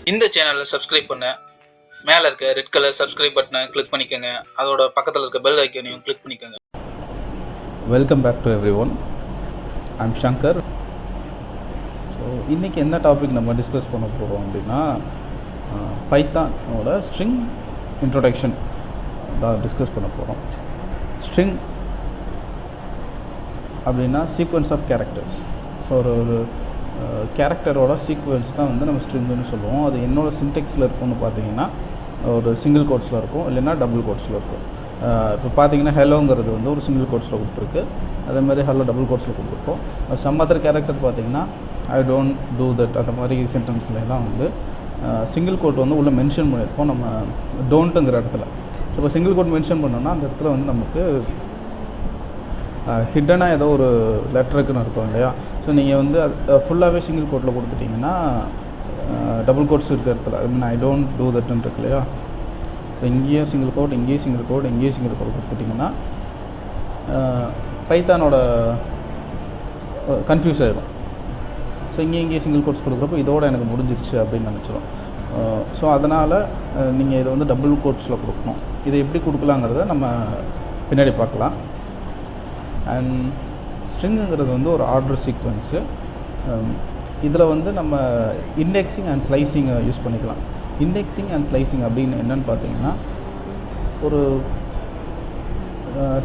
இந்த சேனலை சப்ஸ்கிரைப் பண்ண மேலே இருக்க ரெட் கலர் சப்ஸ்கிரைப் பட்டனை கிளிக் பண்ணிக்கோங்க. அதோட பக்கத்தில் இருக்க பெல் ஐக்கனையும் கிளிக் பண்ணிக்கோங்க. Welcome back to everyone. I'm Shankar. So இன்றைக்கி என்ன டாபிக் நம்ம டிஸ்கஸ் பண்ண போகிறோம் அப்படின்னா பைத்தானோட ஸ்ட்ரிங் இன்ட்ரோடக்ஷன் தான் டிஸ்கஸ் பண்ண போகிறோம். ஸ்ட்ரிங் அப்படின்னா சீக்வன்ஸ் ஆஃப் கேரக்டர்ஸ். ஸோ ஒரு கேரக்டரோட சீக்வன்ஸ் தான் வந்து நம்ம ஸ்ட்ரிங்குன்னு சொல்லுவோம். அது என்னோட சின்டெக்ஸில் இருக்கும்னு பார்த்தீங்கன்னா ஒரு சிங்கிள் கோட்ஸில் இருக்கும், இல்லைன்னா டபுள் கோட்ஸில் இருக்கும். இப்போ பார்த்தீங்கன்னா ஹெலோங்கிறது வந்து ஒரு சிங்கிள் கோட்ஸில் கொடுத்துருக்கு, அதே மாதிரி ஹலோ டபுள் கோட்ஸில் கொடுத்துருக்கோம். சம் அதர் கேரக்டர் பார்த்தீங்கன்னா ஐ டோன்ட் டூ தட், அந்த மாதிரி சென்டென்ஸ்லாம் வந்து சிங்கிள் கோட் வந்து உள்ளே மென்ஷன் பண்ணியிருக்கோம் நம்ம டோன்ட்டுங்கிற இடத்துல. இப்போ சிங்கிள் கோட் மென்ஷன் பண்ணோன்னா அந்த இடத்துல வந்து நமக்கு ஹிட்டனாக ஏதோ ஒரு லெட்டருக்குன்னு இருக்கும் இல்லையா. ஸோ நீங்கள் வந்து ஃபுல்லாகவே சிங்கிள் கோட்டில் கொடுத்துட்டிங்கன்னா டபுள் கோட்ஸ் இருக்கிற இடத்துல ஐ டோன்ட் டூ தட்னு இருக்கு இல்லையா. ஸோ இங்கேயும் சிங்கிள் கோட், இங்கேயும் சிங்கிள் கோட், இங்கேயும் சிங்கிள் கோட் கொடுத்துட்டிங்கன்னா பைத்தானோட கன்ஃபியூஸ் ஆகிடும். ஸோ இங்கேயும் சிங்கிள் கோட்ஸ் கொடுக்குறப்போ இதோட எனக்கு முடிஞ்சிருச்சு அப்படின்னு நினச்சிடும். ஸோ அதனால் நீங்கள் இதை வந்து டபுள் கோட்ஸில் கொடுக்கணும். இதை எப்படி கொடுக்கலாங்கிறத நம்ம பின்னாடி பார்க்கலாம். அண்ட் ஸ்ட்ரிங்குங்கிறது வந்து ஒரு ஆர்டர் சீக்வன்ஸு. இதில் வந்து நம்ம இண்டெக்ஸிங் அண்ட் ஸ்லைசிங்கை யூஸ் பண்ணிக்கலாம். இண்டெக்ஸிங் அண்ட் ஸ்லைசிங் அப்படின்னு என்னென்னு பார்த்தீங்கன்னா, ஒரு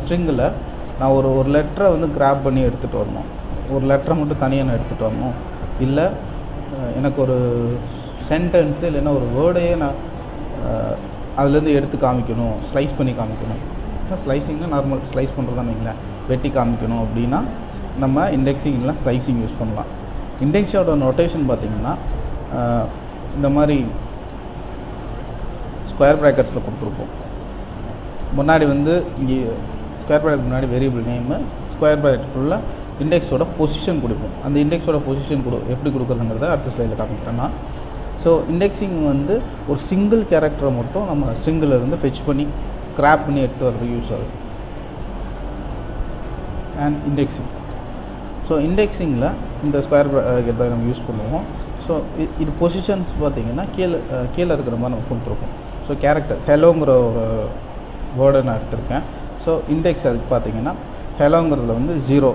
ஸ்ட்ரிங்கில் நான் ஒரு லெட்டரை வந்து கிராப் பண்ணி எடுத்துகிட்டு வரணும், ஒரு லெட்டரை மட்டும் தனியாக நான் எடுத்துகிட்டு வரணும், இல்லை எனக்கு ஒரு சென்டென்ஸு இல்லைன்னா ஒரு வேர்டையே நான் அதுலேருந்து எடுத்து காமிக்கணும், ஸ்லைஸ் பண்ணி காமிக்கணும். ஸ்லைசிங்னா நார்மல் ஸ்லைஸ் பண்ணுறதான்னு வைங்களேன், வெட்டி காமிக்கணும் அப்படின்னா நம்ம இண்டெக்ஸிங் இல்லை ஸ்லைசிங் யூஸ் பண்ணலாம். இண்டெக்ஸோட நோட்டேஷன் பார்த்திங்கன்னா இந்த மாதிரி ஸ்கொயர் ப்ராக்கெட்ஸில் கொடுத்துருப்போம். முன்னாடி வந்து இங்கே ஸ்கொயர் ப்ராக்கெட் முன்னாடி வேரியபிள் நேமு, ஸ்கொயர் ப்ராக்கெட்டுக்குள்ளே இண்டெக்ஸோட பொசிஷன் கொடுப்போம். அந்த இண்டெக்ஸோட பொசிஷன் எப்படி கொடுக்குறதுங்கிறத அடுத்த ஸ்லைடில் காமிக்கிறேன்னா. ஸோ இண்டெக்ஸிங் வந்து ஒரு சிங்கிள் கேரக்டரை மட்டும் நம்ம ஸ்ட்ரிங்கில் இருந்து ஃபெச் பண்ணி கிராப் பண்ணி எடுத்து வர்றது யூஸ் ஆகுது. அண்ட் இண்டெக்ஸிங், ஸோ இண்டெக்ஸிங்கில் இந்த ஸ்கொயர் ப்ராக்கெட் நம்ம யூஸ் பண்ணுவோம். ஸோ இது பொசிஷன்ஸ் பார்த்திங்கன்னா கீழே இருக்கிற மாதிரி நம்ம கொடுத்துருக்கோம். ஸோ கேரக்டர் ஹெலோங்கிற ஒரு வேர்டை நான் எடுத்திருக்கேன். ஸோ இண்டெக்ஸ் அதுக்கு பார்த்திங்கன்னா ஹெலோங்கிறதுல வந்து 0.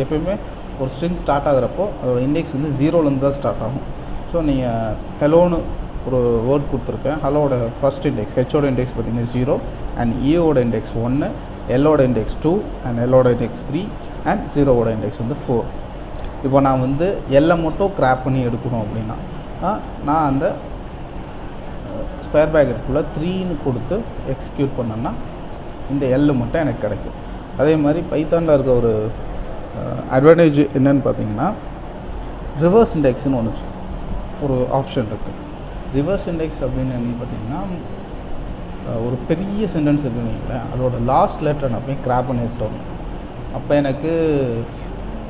எப்போயுமே ஒரு ஸ்ட்ரிங் ஸ்டார்ட் ஆகிறப்போ அதோட இண்டெக்ஸ் வந்து 0லேருந்து தான் ஸ்டார்ட் ஆகும். ஸோ நீங்கள் ஹெலோன்னு ஒரு வேர்ட் கொடுத்துருக்கேன். ஹலோட ஃபஸ்ட் இண்டெக்ஸ் ஹெச்சோட இண்டெக்ஸ் பார்த்திங்கன்னா 0, அண்ட் ஏவோட இண்டெக்ஸ் 1, எல்லோட இண்டெக்ஸ் 2, அண்ட் எல்லோட இண்டெக்ஸ் 3, அண்ட் 0வோட இண்டெக்ஸ் வந்து 4. இப்போ நான் வந்து எல்லை மட்டும் கிராப் பண்ணி எடுக்கணும் அப்படின்னா நான் அந்த ஸ்கொயர் ப்ராக்கெட்டுக்குள்ளே 3ன்னு கொடுத்து எக்ஸிக்யூட் பண்ணேன்னா இந்த எல்லு மட்டும் எனக்கு கிடைக்கும். அதே மாதிரி பைத்தானில் இருக்க ஒரு அட்வான்டேஜ் என்னன்னு பார்த்தீங்கன்னா, ரிவர்ஸ் இண்டெக்ஸ்னு ஒரு ஆப்ஷன் இருக்குது. ரிவர்ஸ் இண்டெக்ஸ் அப்படின்னு என்னென்னு பார்த்தீங்கன்னா, ஒரு பெரிய சென்டென்ஸ் இருக்குன்னு அதோட லாஸ்ட் லெட்டர் நான் போய் கிராப் பண்ணி எடுத்துட்டோம். அப்போ எனக்கு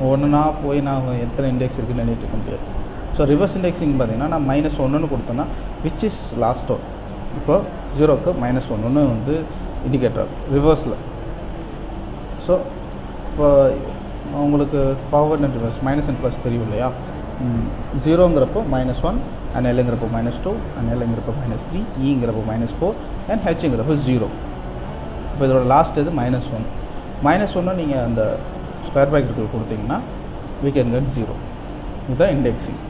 ஒன்றுனா போய் நான் எத்தனை இண்டெக்ஸ் இருக்குன்னு நினைட்டு இருக்க முடியாது. ஸோ ரிவர்ஸ் இண்டெக்ஸிங் பார்த்தீங்கன்னா நான் -1ன்னு கொடுத்தேன்னா விச் இஸ் லாஸ்ட்டோ, இப்போ 0க்கு -1ன்னு வந்து இண்டிகேட்டர் ரிவர்ஸில். ஸோ இப்போ உங்களுக்கு forward and reverse minus and plus தெரியும் இல்லையா. 0ங்கிறப்போ -1, அண்ட் எல்லுங்கிறப்போ -2, அண்ட் எல்லுங்கிறப்போ -3, ஈங்கிறப்போ -4, அண்ட் ஹெச்ங்கிறப்போ 0. இப்போ இதோட லாஸ்ட் இது -1. -1 நீங்கள் அந்த ஸ்கொயர் ப்ராக்கெட்டுக்கு கொடுத்தீங்கன்னா we can get 0. இதுதான் இண்டெக்ஸிங்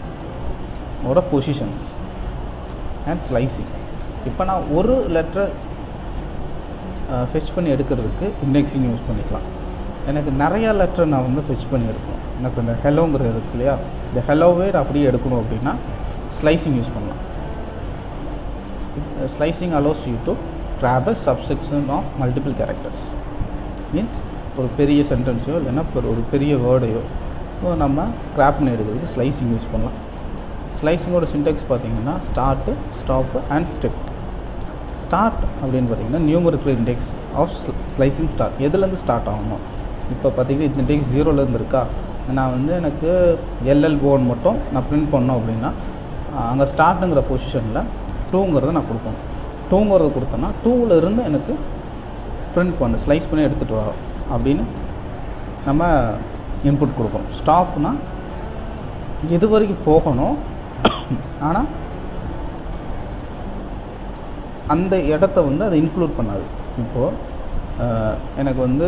ஓட பொசிஷன்ஸ் அண்ட் ஸ்லைசிங். இப்போ நான் ஒரு லெட்டரை ஃபெச் பண்ணி எடுக்கிறதுக்கு இண்டெக்ஸிங் யூஸ் பண்ணிக்கலாம். எனக்கு நிறையா லெட்டரை நான் வந்து ஃபெச் பண்ணி எடுக்கணும். எனக்கு இந்த ஹெலோங்கிறது இருக்கு இல்லையா, இந்த ஹெலோவே நான் அப்படியே எடுக்கணும் அப்படின்னா ஸ்லைசிங் யூஸ் பண்ணலாம். Slicing allows you to grab a subsection of multiple characters. Means ஒரு பெரிய சென்டென்ஸையோ இல்லைன்னா ஒரு பெரிய வேர்டையோ நம்ம கிராப் பண்ணி எடுக்கிறதுக்கு ஸ்லைசிங் யூஸ் பண்ணலாம். ஸ்லைசிங்கோட சின்டெக்ஸ் பார்த்திங்கன்னா start, stop, and step. Start அப்படின்னு பார்த்திங்கன்னா numerical index of slicing start. எதுலேருந்து ஸ்டார்ட் ஆகணும்? இப்போ பார்த்திங்கன்னா இந்த இண்டெக்ஸ் 0லேருந்து இருக்கா, நான் வந்து எனக்கு LL1 மட்டும் நான் பிரிண்ட் பண்ணோம் அப்படின்னா அங்கே ஸ்டார்ட்டுங்கிற பொசிஷனில் 2ங்கிறத நான் கொடுக்கணும். 2ங்கிறத கொடுத்தேன்னா 2லேருந்து எனக்கு பிரிண்ட் பண்ண ஸ்லைஸ் பண்ணி எடுத்துகிட்டு வரோம் அப்படின்னு நம்ம இன்புட் கொடுக்கணும். ஸ்டாப்னால் இது வரைக்கும் போகணும், ஆனால் அந்த இடத்த வந்து அதை இன்க்ளூட் பண்ணாது. இப்போது எனக்கு வந்து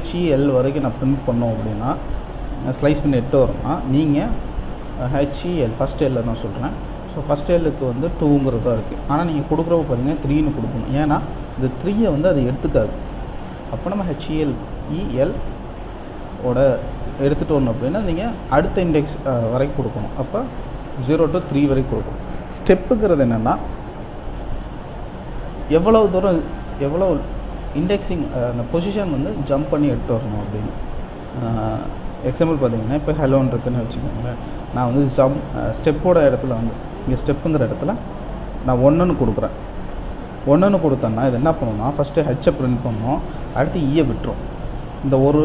HEL வரைக்கும் நான் பிரிண்ட் பண்ணோம் அப்படின்னா ஸ்லைஸ் பண்ணி 8 வரும்னா நீங்கள் HEL ஃபஸ்ட் எல்ல நான் சொல்கிறேன். ஸோ ஃபஸ்ட் எல்லுக்கு வந்து 2ங்கிறது தான் இருக்குது. ஆனால் நீங்கள் கொடுக்குறப்ப பார்த்தீங்கன்னா 3ன்னு கொடுக்கணும். ஏன்னா இந்த 3யை வந்து அது எடுத்துக்காது. அப்போ நம்ம HEL ஓட எடுத்துகிட்டோம் அப்படின்னா நீங்கள் அடுத்த இண்டெக்ஸ் வரைக்கும் கொடுக்கணும். அப்போ 0 to 3 வரைக்கும் கொடுக்கணும். ஸ்டெப்புங்கிறது என்னென்னா எவ்வளோ இண்டெக்ஸிங் அந்த பொசிஷன் வந்து ஜம்ப் பண்ணி எடுத்து வரணும் அப்படின்னு. எக்ஸாம்பிள் பார்த்தீங்கன்னா இப்போ ஹலோன்னு இருக்குன்னு வச்சுக்கோங்களேன். நான் வந்து ஸ்டெப்போட இடத்துல வந்து இங்கே ஸ்டெப்புங்கிற இடத்துல நான் 1ன்னு கொடுக்குறேன். 1ன்னு கொடுத்தேன்னா இது என்ன பண்ணணும்னா ஃபஸ்ட்டு ஹெச்சை பிரிண்ட் பண்ணணும், அடுத்து ஈயை விட்டுரும். இந்த ஒரு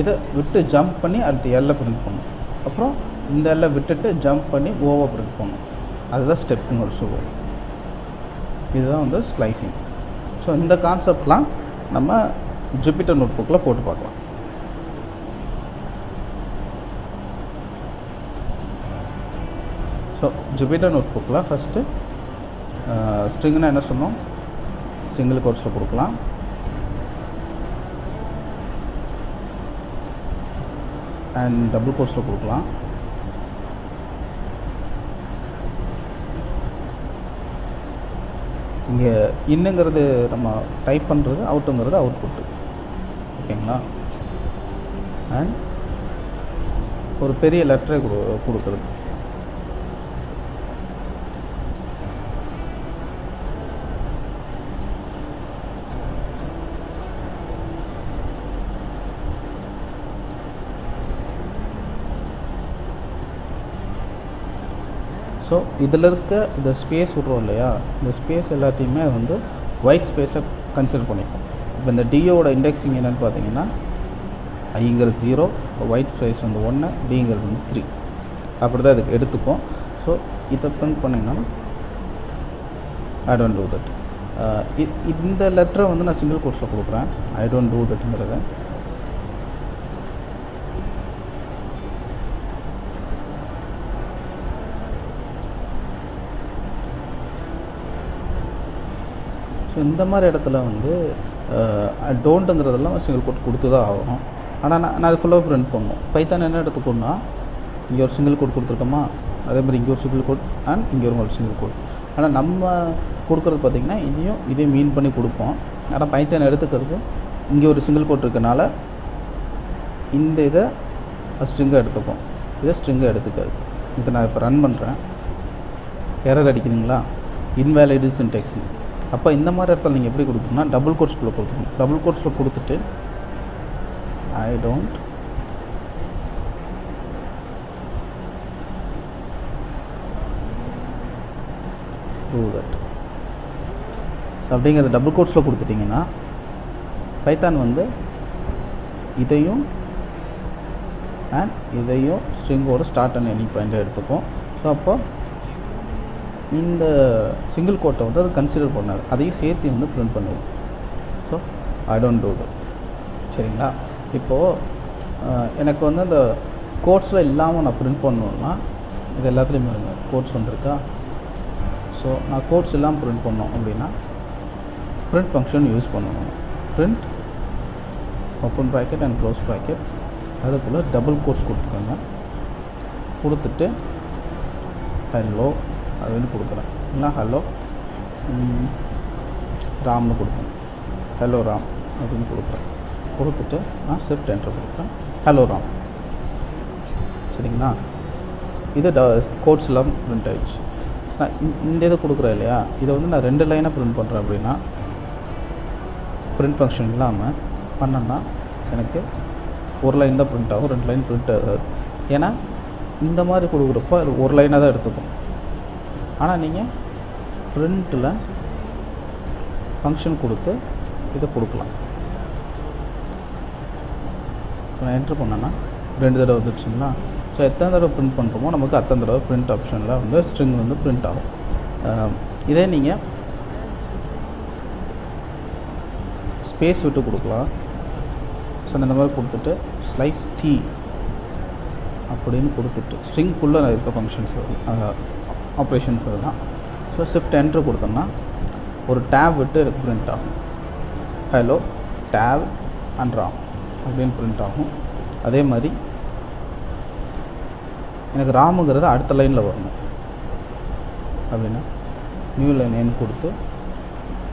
இதை விட்டு ஜம்ப் பண்ணி அடுத்து எல்லை பிரிண்ட் பண்ணணும். அப்புறம் இந்த எல்லை விட்டுட்டு ஜம்ப் பண்ணி ஓவை பிரிண்ட் பண்ணணும். அதுதான் ஸ்டெப்புங்க சொல்லுவோம். இதுதான் வந்து ஸ்லைசிங். ஸோ இந்த கான்செப்ட்லாம் நம்ம ஜூபிட்டர் நோட்புக்கில் போட்டு பார்க்கலாம். ஸோ ஜூபிட்டர் நோட்புக்கில் ஃபஸ்ட்டு ஸ்ட்ரிங்னா என்ன சொன்னோம், சிங்கிள் கோட்ஸில் கொடுக்கலாம். அண்ட் டபுள் கோட்ஸில் கொடுக்கலாம். இங்கே இன்னுங்கிறது நம்ம டைப் பண்ணுறது, அவுட்டுங்கிறது அவுட்புட்டு. ஓகேங்களா? அண்ட் ஒரு பெரிய லெட்டரை கொடுக்குறது. ஸோ இதில் இருக்க இந்த ஸ்பேஸ் விட்றோம் இல்லையா, இந்த ஸ்பேஸ் எல்லாத்தையுமே வந்து ஒயிட் ஸ்பேஸை கன்சிடர் பண்ணிக்கும். இப்போ இந்த டியோட இண்டெக்ஸிங் என்னென்னு பார்த்தீங்கன்னா ஐங்கிறது 0, ஒயிட் ஸ்பேஸ் வந்து 1, டிங்கிறது வந்து 3. அப்படி தான் இதுக்கு எடுத்துக்கும். ஸோ இதை பிரிண்ட் பண்ணிங்கன்னா ஐ டோன்ட் டூ தட். இந்த லெட்டரை வந்து நான் சிங்கிள் கோட்ஸில் கொடுக்குறேன். ஐ டோன்ட் டூ தட்ங்கிறத. ஸோ இந்த மாதிரி இடத்துல வந்து டோன்ட்டுங்கிறதெல்லாம் சிங்கிள் கோட் கொடுத்து தான் ஆகணும். ஆனால் நான் அது ஃபுல்லாக பிரிண்ட் பண்ணணும். பைத்தான் என்ன எடுத்துக்கணும்னா இங்கே ஒரு சிங்கிள் கோட் கொடுத்துருக்கோமா, அதே மாதிரி இங்கே ஒரு சிங்கிள் கோட் அண்ட் இங்கே ஒரு சிங்கிள் கோட். ஆனால் நம்ம கொடுக்குறது பார்த்திங்கன்னா இதையும் மீன் பண்ணி கொடுப்போம். ஆனால் பைத்தான் எடுத்துக்கிறது இங்கே ஒரு சிங்கிள் கோட் இருக்கனால இந்த இதை ஸ்ட்ரிங்கை எடுத்துப்போம், இதை ஸ்ட்ரிங்கை எடுத்துக்காது. இதை நான் இப்போ ரன் பண்ணுறேன். எரர் அடிக்குதுங்களா, இன்வேலிட் சின்டெக்ஸ். அப்போ இந்த மாதிரி இடத்துல நீங்கள் எப்படி கொடுக்கணும்னா டபுள் கோட்ஸ்குள்ளே கொடுத்துக்கணும். டபுள் கோட்ஸில் கொடுத்துட்டு ஐ டோன்ட் டூ தட் அப்படிங்கிறத டபுள் கோட்ஸில் கொடுத்துட்டிங்கன்னா பைத்தான் வந்து இதையும் அண்ட் இதையும் ஸ்ட்ரிங்கோட ஸ்டார்ட் அண்ட் எண்டிங் பாயிண்ட் எடுத்துக்கும். ஸோ அப்போ இந்த சிங்கிள் கோட்டை வந்து அது கன்சிடர் பண்ணாது, அதையும் சேர்த்து வந்து பிரிண்ட் பண்ணுவோம். So I don't do that. சரிங்களா? இப்போது எனக்கு வந்து அந்த கோட்ஸில் இல்லாமல் நான் பிரிண்ட் பண்ணணுன்னா இது எல்லாத்துலேயுமே இருங்க கோட்ஸ் வந்துருக்கா. ஸோ நான் கோட்ஸ் இல்லாமல் பிரிண்ட் பண்ணோம் அப்படின்னா பிரிண்ட் ஃபங்க்ஷன் யூஸ் பண்ணணும். Print open bracket and close bracket, அதுக்குள்ளே டபுள் கோட்ஸ் கொடுத்துக்கோங்க. கொடுத்துட்டு ஹலோ அப்படின்னு கொடுக்குறேன். இல்லை ஹலோ ராம்னு கொடுப்பேன். ஹலோ ராம் அப்படின்னு கொடுக்குறேன். கொடுத்துட்டு நான் ஷிஃப்ட் என்டர் கொடுக்குறேன். ஹலோ ராம். சரிங்களா? இது கோட்ஸ் எல்லாம் பிரிண்ட் ஆகிடுச்சு. நான் இந்த இதை கொடுக்குறேன் இல்லையா, இதை வந்து நான் 2 லைனாக பிரிண்ட் பண்ணுறேன் அப்படின்னா பிரிண்ட் ஃபங்க்ஷன் இல்லாமல் பண்ணேன்னா எனக்கு ஒரு லைன் தான் பிரிண்ட் ஆகும், 2 லைன் பிரிண்ட் ஆகாது. ஏன்னா இந்த மாதிரி கொடுக்குறப்போ அது ஒரு லைனாக தான் எடுத்துக்கும். ஆனால் நீங்கள் பிரிண்ட்டில் ஃபங்க்ஷன் கொடுத்து இதை கொடுக்கலாம். நான் என்ட்ரு பண்ணேன்னா 2 தடவை வந்துடுச்சுங்களா. ஸோ எத்தனை தடவை பிரிண்ட் பண்ணுறோமோ நமக்கு அத்தனை தடவை பிரிண்ட் ஆப்ஷனில் வந்து ஸ்ட்ரிங் வந்து பிரிண்ட் ஆகும். இதே நீங்கள் ஸ்பேஸ் விட்டு கொடுக்கலாம். ஸோ இந்த மாதிரி கொடுத்துட்டு ஸ்லைஸ் டி அப்படின்னு கொடுத்துட்டு ஸ்ட்ரிங்குள்ளே இருக்க ஃபங்க்ஷன்ஸ் ஆப்ரேஷன்ஸ் அதுதான். ஸோ ஷிஃப்ட் என்ட்ரு கொடுத்தோம்னா ஒரு டேப் விட்டு எனக்கு பிரிண்ட் ஆகும். ஹலோ டேப் அண்ட் ராம் அப்படின்னு பிரிண்ட் ஆகும். அதே மாதிரி எனக்கு ராமுங்கிறது அடுத்த லைனில் வரணும் அப்படின்னா நியூ லைன் என் கொடுத்து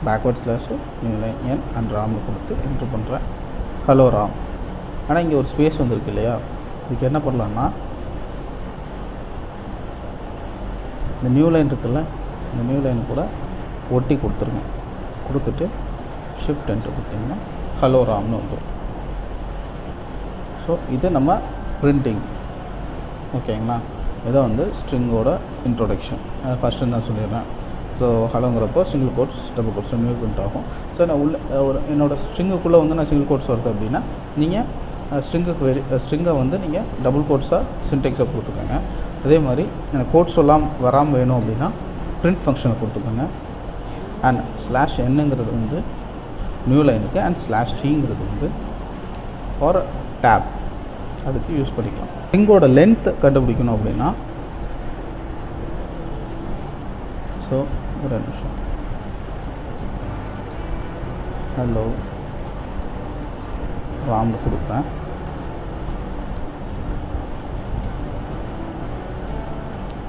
backward slash new line N and ராம்னு கொடுத்து என்ட்ரு பண்ணுறேன். ஹலோ ராம். ஆனால் இங்கே ஒரு ஸ்பேஸ் வந்துருக்கு இல்லையா, இதுக்கு என்ன பண்ணலான்னா இந்த நியூ லைன் இருக்குல்ல, இந்த நியூ லைன் கூட ஒட்டி கொடுத்துருங்க. கொடுத்துட்டு ஷிஃப்ட் என்ட்ரு கொடுத்தீங்கன்னா ஹலோ ராம்னு வந்துடும். ஸோ இது நம்ம பிரிண்டிங். ஓகேங்களா, இதை வந்து ஸ்ட்ரிங்கோட இன்ட்ரோடக்ஷன். ஃபஸ்ட்டு நான் சொல்லிடுறேன். ஸோ ஹலோங்கிறப்போ சிங்கிள் கோட்ஸ் டபுள் கோட்ஸ் ரெண்டுமே பிரிண்ட் ஆகும். ஸோ நான் என்னோடய ஸ்ட்ரிங்குக்குள்ளே வந்து நான் சிங்கிள் கோட்ஸ் வருது அப்படின்னா நீங்கள் ஸ்ட்ரிங்கை வந்து நீங்கள் டபுள் கோட்ஸாக சின்டெக்ஸை கொடுத்துக்கோங்க. அதே மாதிரி எனக்கு கோட்ஸ் எல்லாம் வராமல் வேணும் அப்படின்னா பிரிண்ட் ஃபங்க்ஷனை கொடுத்துக்கோங்க. அண்ட் ஸ்லாஷ் என்னங்கிறது வந்து நியூ லைனுக்கு அண்ட் ஸ்லாஷ் டீங்கிறது வந்து ஃபார் டேப் அதுக்கு யூஸ் பண்ணிக்கலாம். ஸ்ட்ரிங்கோட லென்த் கண்டுபிடிக்கணும் அப்படின்னா ஸோ ஒரு நிமிஷம் ஹலோ ராம்னு கொடுப்பேன்.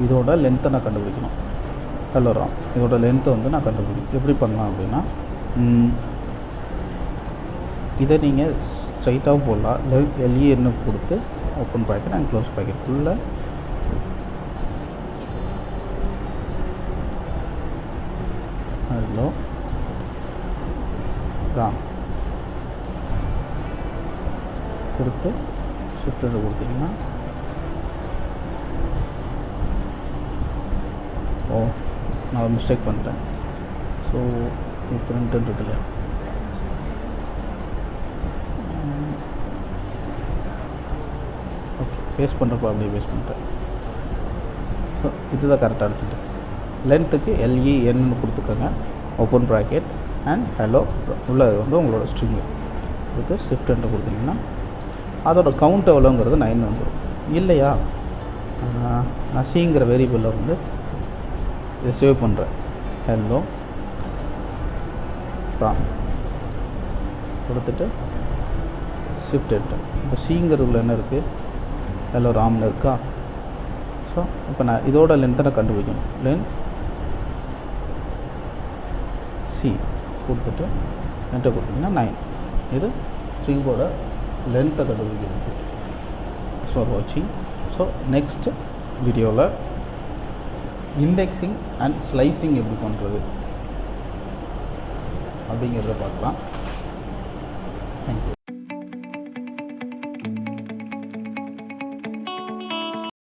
இதோட லென்த்தை நான் கண்டுபிடிக்கணும். ஹலோ ராம் இதோட லென்த்தை வந்து நான் கண்டுபிடிக்கணும். எப்படி பண்ணலாம் அப்படின்னா இதை நீங்கள் ஸ்ட்ரைட்டாகவும் போடலாம். எல்இன்னு கொடுத்து open bracket and close bracket ஃபுல்லாக ஹலோ ராம் கொடுத்து ஷிஃப்ட் கொடுத்தீங்கன்னா நான் ஒரு மிஸ்டேக் பண்ணிட்டேன். ஸோ பிரிண்ட் இருக்குல்ல, ஓகே பேஸ்ட் பண்ணுறப்போ அப்படியே பேஸ்ட் பண்ணிட்டேன். ஸோ இதுதான் கரெக்டான சின்டெக்ஸ். லென்த்துக்கு LENன்னு கொடுத்துக்கோங்க ஓப்பன் ப்ராக்கெட் அண்ட் ஹலோ உள்ள வந்து உங்களோட ஸ்ட்ரிங்கு இதுக்கு ஷிஃப்ட் என்ட்ரு கொடுத்தீங்கன்னா அதோட கவுண்ட் எவ்வளோங்கிறது 9 வந்துடும். இல்லையா நான் சிங்கிற வேரியபிளில் வந்து இதை சேவ் பண்ணுறேன். ஹலோ ராம் கொடுத்துட்டு ஷிஃப்ட் என்ட்ரு. இப்போ சிங்கிறதுல என்ன இருக்குது, ஹலோ ராம்னு இருக்கா. ஸோ இப்போ நான் இதோட லென்த்தை நான் கண்டுபிடிக்கணும். லென்த் சி கொடுத்துட்டு என்ட்ரு கொடுத்தீங்கன்னா 9. இது ஸ்ட்ரிங்கோட லென்த்தை கண்டுபிடிக்கிறது. ஸோ வாட்சிங். ஸோ நெக்ஸ்ட் வீடியோவில் இண்டெக்ஸிங் அண்ட் ஸ்லைசிங் எப்படி பண்ணுறது அப்படிங்கிறத பார்க்கலாம். தேங்க்யூ.